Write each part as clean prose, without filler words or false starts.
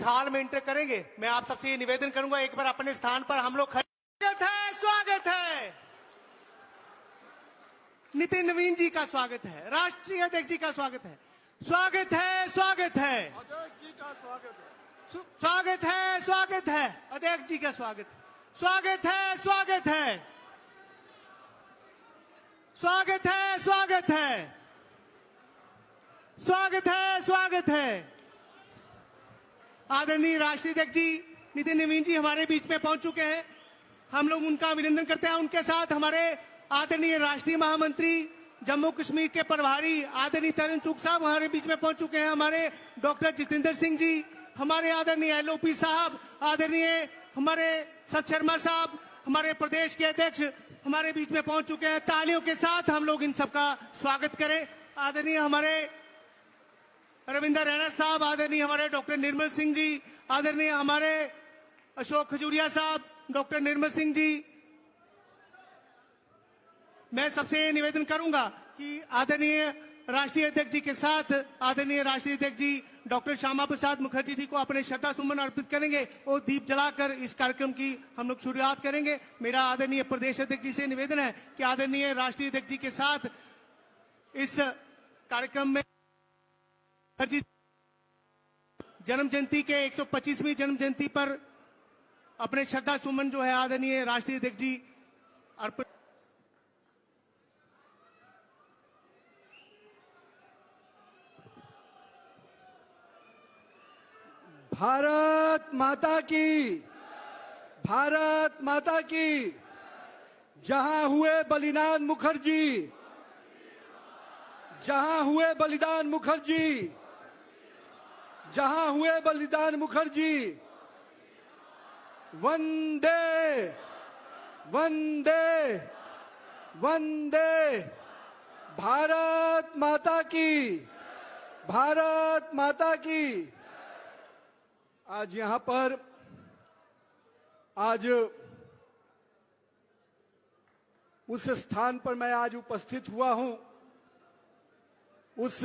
हाल में एंटर करेंगे, मैं आप सबसे ये निवेदन करूंगा एक बार अपने स्थान पर हम लोग स्वागत है नितिन नवीन जी का स्वागत है, राष्ट्रीय अध्यक्ष जी का स्वागत है, स्वागत है, स्वागत है अध्यक्ष जी का स्वागत है, स्वागत है, स्वागत है अध्यक्ष जी का स्वागत है, स्वागत है, स्वागत है, स्वागत है, स्वागत है, स्वागत है, स्वागत है। आदरणीय राष्ट्रीय अध्यक्ष जी नितिन नवीन जी हमारे बीच में पहुंच चुके हैं, हम लोग उनका अभिनंदन करते हैं। उनके साथ हमारे आदरणीय राष्ट्रीय महामंत्री जम्मू कश्मीर के प्रभारी आदरणीय तरुण चुग साहब हमारे बीच में पहुंच चुके हैं, हमारे डॉक्टर जितेंद्र सिंह जी, हमारे आदरणीय एलओपी साहब, आदरणीय हमारे सत शर्मा साहब, हमारे प्रदेश के अध्यक्ष हमारे बीच में पहुंच चुके हैं। तालियों के साथ हम लोग इन सबका स्वागत करें। आदरणीय हमारे रविंदर रैना साहब, आदरणीय हमारे डॉक्टर निर्मल सिंह जी, आदरणीय हमारे अशोक खजूरिया साहब, डॉक्टर निर्मल सिंह जी, मैं सबसे निवेदन करूंगा कि आदरणीय राष्ट्रीय अध्यक्ष जी के साथ आदरणीय राष्ट्रीय अध्यक्ष जी डॉक्टर श्यामा प्रसाद मुखर्जी जी को अपने श्रद्धा सुमन अर्पित करेंगे और दीप जलाकर इस कार्यक्रम की हम लोग शुरुआत करेंगे। मेरा आदरणीय प्रदेश अध्यक्ष जी से निवेदन है कि आदरणीय राष्ट्रीय अध्यक्ष जी के साथ इस कार्यक्रम में जन्म जयंती के 125वीं जन्म जयंती पर अपने श्रद्धा सुमन जो है आदरणीय राष्ट्रीय अध्यक्ष जी अर्पित। भारत माता की, भारत माता की। जहां हुए बलिदान मुखर्जी, जहां हुए बलिदान मुखर्जी, जहां हुए बलिदान मुखर्जी। वंदे वंदे वंदे भारत माता की, भारत माता की। आज यहां पर उस स्थान पर मैं आज उपस्थित हुआ हूं, उस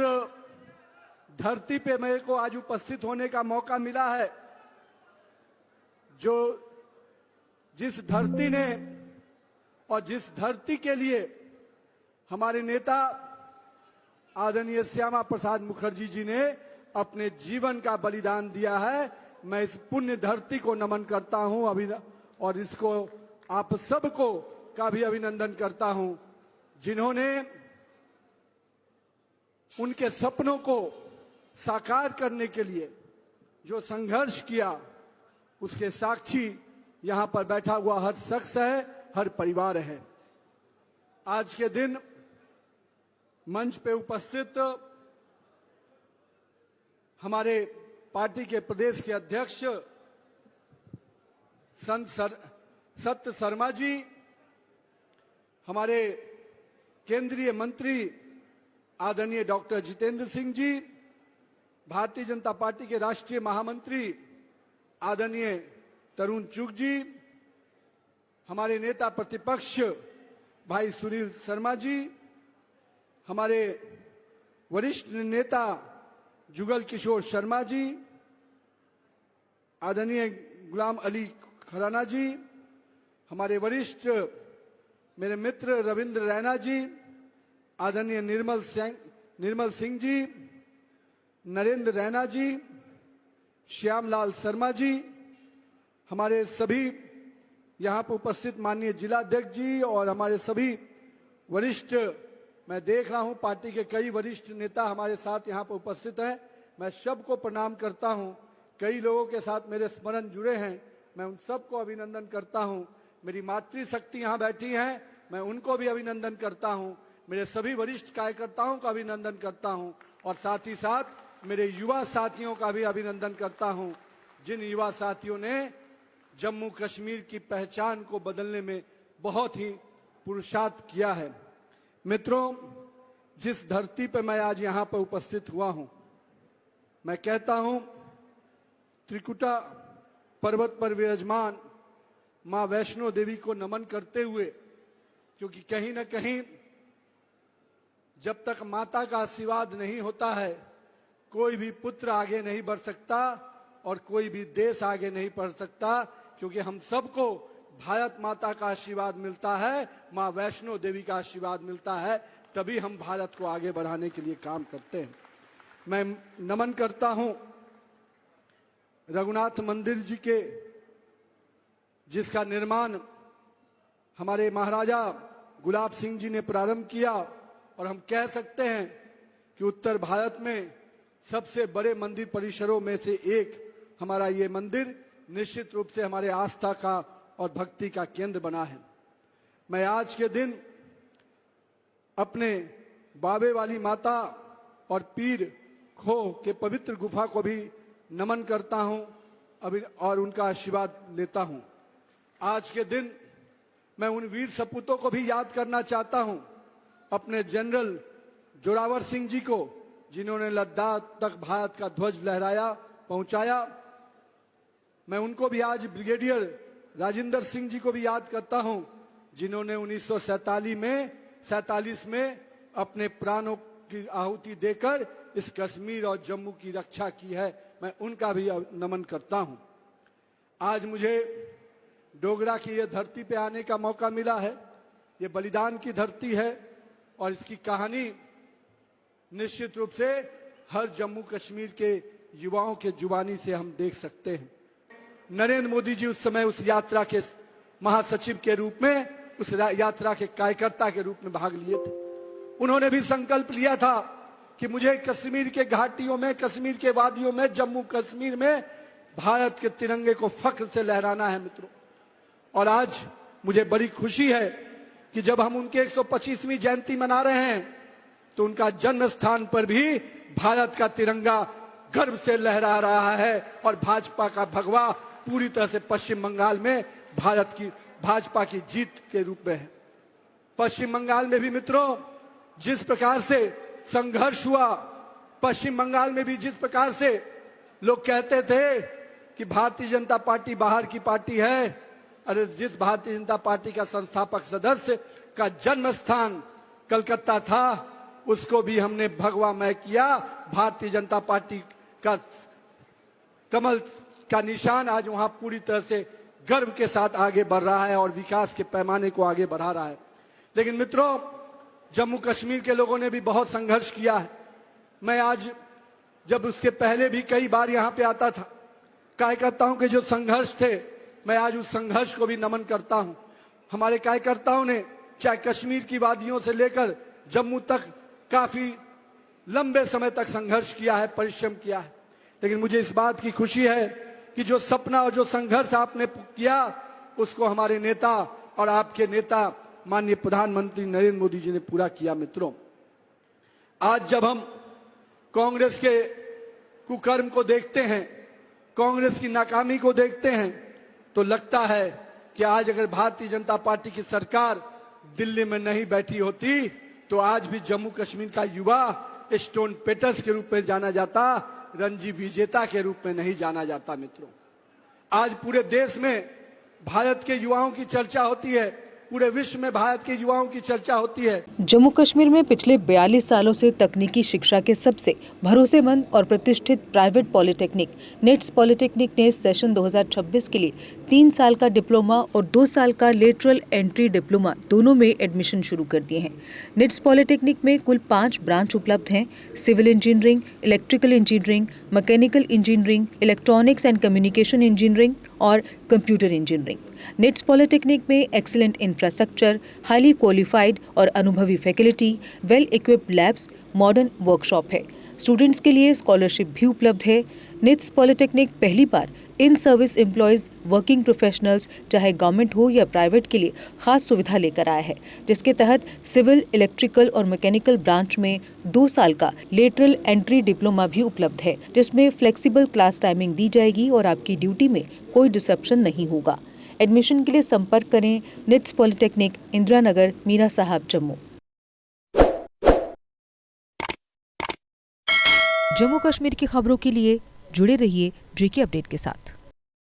धरती पे मेरे को आज उपस्थित होने का मौका मिला है जो जिस धरती ने और जिस धरती के लिए हमारे नेता आदरणीय श्यामा प्रसाद मुखर्जी जी ने अपने जीवन का बलिदान दिया है। मैं इस पुण्य धरती को नमन करता हूं और इसको आप सबको का भी अभिनंदन करता हूं जिन्होंने उनके सपनों को साकार करने के लिए जो संघर्ष किया, उसके साक्षी यहां पर बैठा हुआ हर शख्स है, हर परिवार है। आज के दिन मंच पे उपस्थित हमारे पार्टी के प्रदेश के अध्यक्ष सत्य शर्मा जी, हमारे केंद्रीय मंत्री आदरणीय डॉक्टर जितेंद्र सिंह जी, भारतीय जनता पार्टी के राष्ट्रीय महामंत्री आदरणीय तरुण चुग जी, हमारे नेता प्रतिपक्ष भाई सुनील शर्मा जी, हमारे वरिष्ठ नेता जुगल किशोर शर्मा जी, आदरणीय गुलाम अली खराना जी, हमारे वरिष्ठ मेरे मित्र रविंद्र रैना जी, आदरणीय निर्मल सिंह जी, नरेंद्र रैना जी, श्यामलाल शर्मा जी, हमारे सभी यहाँ पर उपस्थित माननीय जिलाध्यक्ष जी और हमारे सभी वरिष्ठ, मैं देख रहा हूँ पार्टी के कई वरिष्ठ नेता हमारे साथ यहाँ पर उपस्थित हैं। मैं सबको प्रणाम करता हूँ। कई लोगों के साथ मेरे स्मरण जुड़े हैं, मैं उन सबको अभिनंदन करता हूँ। मेरी मातृशक्ति यहाँ बैठी हैं, मैं उनको भी अभिनंदन करता हूँ। मेरे सभी वरिष्ठ कार्यकर्ताओं का अभिनंदन करता हूँ और साथ ही साथ मेरे युवा साथियों का भी अभिनंदन करता हूँ, जिन युवा साथियों ने जम्मू कश्मीर की पहचान को बदलने में बहुत ही पुरुषार्थ किया है। मित्रों, जिस धरती पर मैं आज यहाँ पर उपस्थित हुआ हूँ, मैं कहता हूँ त्रिकुटा पर्वत पर विराजमान माँ वैष्णो देवी को नमन करते हुए, क्योंकि कहीं न कहीं जब तक माता का आशीर्वाद नहीं होता है कोई भी पुत्र आगे नहीं बढ़ सकता और कोई भी देश आगे नहीं बढ़ सकता, क्योंकि हम सबको भारत माता का आशीर्वाद मिलता है, माँ वैष्णो देवी का आशीर्वाद मिलता है, तभी हम भारत को आगे बढ़ाने के लिए काम करते हैं। मैं नमन करता हूं रघुनाथ मंदिर जी के, जिसका निर्माण हमारे महाराजा गुलाब सिंह जी ने प्रारंभ किया, और हम कह सकते हैं कि उत्तर भारत में सबसे बड़े मंदिर परिसरों में से एक हमारा ये मंदिर निश्चित रूप से हमारे आस्था का और भक्ति का केंद्र बना है। मैं आज के दिन अपने बाबे वाली माता और पीर खोह के पवित्र गुफा को भी नमन करता हूं और उनका आशीर्वाद लेता हूं। आज के दिन मैं उन वीर सपूतों को भी याद करना चाहता हूं, अपने जनरल जोरावर सिंह जी को, जिन्होंने लद्दाख तक भारत का ध्वज लहराया पहुंचाया। मैं उनको भी आज ब्रिगेडियर राजेंद्र सिंह जी को भी याद करता हूं, जिन्होंने 1947 में अपने प्राणों की आहुति देकर इस कश्मीर और जम्मू की रक्षा की है। मैं उनका भी नमन करता हूं। आज मुझे डोगरा की यह धरती पे आने का मौका मिला है। ये बलिदान की धरती है और इसकी कहानी निश्चित रूप से हर जम्मू कश्मीर के युवाओं के जुबानी से हम देख सकते हैं। नरेंद्र मोदी जी उस समय उस यात्रा के महासचिव के रूप में, उस यात्रा के कार्यकर्ता के रूप में भाग लिए थे। उन्होंने भी संकल्प लिया था कि मुझे कश्मीर के घाटियों में, कश्मीर के वादियों में, जम्मू कश्मीर में भारत के तिरंगे को फख्र से लहराना है मित्रों। और आज मुझे बड़ी खुशी है कि जब हम उनके 125वीं जयंती मना रहे हैं, तो उनका जन्म स्थान पर भी भारत का तिरंगा गर्व से लहरा रहा है और भाजपा का भगवा पूरी तरह से पश्चिम बंगाल में भाजपा की जीत के रूप में है। पश्चिम बंगाल में भी मित्रों जिस प्रकार से संघर्ष हुआ, पश्चिम बंगाल में भी जिस प्रकार से लोग कहते थे कि भारतीय जनता पार्टी बाहर की पार्टी है, अरे जिस भारतीय जनता पार्टी का संस्थापक सदस्य का जन्म स्थान कलकत्ता था, उसको भी हमने भगवामय किया। भारतीय जनता पार्टी का कमल का निशान आज वहां पूरी तरह से गर्व के साथ आगे बढ़ रहा है और विकास के पैमाने को आगे बढ़ा रहा है। लेकिन मित्रों, जम्मू कश्मीर के लोगों ने भी बहुत संघर्ष किया है। मैं आज जब उसके पहले भी कई बार यहाँ पे आता था, कार्यकर्ताओं के जो संघर्ष थे, मैं आज उस संघर्ष को भी नमन करता हूँ। हमारे कार्यकर्ताओं ने चाहे कश्मीर की वादियों से लेकर जम्मू तक काफी लंबे समय तक संघर्ष किया है, परिश्रम किया है। लेकिन मुझे इस बात की खुशी है कि जो सपना और जो संघर्ष आपने किया, उसको हमारे नेता और आपके नेता माननीय प्रधानमंत्री नरेंद्र मोदी जी ने पूरा किया। मित्रों, आज जब हम कांग्रेस के कुकर्म को देखते हैं, कांग्रेस की नाकामी को देखते हैं, तो लगता है कि आज अगर भारतीय जनता पार्टी की सरकार दिल्ली में नहीं बैठी होती, तो आज भी जम्मू कश्मीर का युवा स्टोन पेटर्स के रूप में जाना जाता, रणजी विजेता के रूप में नहीं जाना जाता। मित्रों, आज पूरे देश में भारत के युवाओं की चर्चा होती है, पूरे विश्व में भारत के युवाओं की चर्चा होती है। जम्मू कश्मीर में पिछले 42 सालों से तकनीकी शिक्षा के सबसे भरोसेमंद और प्रतिष्ठित प्राइवेट पॉलिटेक्निक निट्स पॉलिटेक्निक ने सेशन 2026 के लिए 3 साल का डिप्लोमा और 2 साल का लेटरल एंट्री डिप्लोमा दोनों में एडमिशन शुरू कर दिए हैं। निट्स पॉलिटेक्निक में कुल 5 ब्रांच उपलब्ध हैं: civil engineering, electrical engineering, mechanical engineering, electronics and communication engineering और कंप्यूटर इंजीनियरिंग। निट्स पॉलिटेक्निक में एक्सीलेंट इंफ्रास्ट्रक्चर, हाईली क्वालिफाइड और अनुभवी faculty, well equipped labs, modern workshop है। स्टूडेंट्स के लिए स्कॉलरशिप भी उपलब्ध है। निट्स पॉलिटेक्निक पहली बार in service employees, working professionals, चाहे गवर्नमेंट हो या प्राइवेट, के लिए खास सुविधा लेकर आया है, जिसके तहत सिविल, इलेक्ट्रिकल और मैकेनिकल ब्रांच में 2 साल का लेटरल एंट्री डिप्लोमा भी उपलब्ध है, जिसमें फ्लेक्सिबल क्लास टाइमिंग दी जाएगी और आपकी ड्यूटी में कोई डिसरप्शन नहीं होगा। एडमिशन के लिए संपर्क करें निट्स पॉलिटेक्निक, इंदिरा नगर, मीरा साहब, जम्मू। जम्मू कश्मीर की खबरों के लिए जुड़े रहिए JK अपडेट के साथ।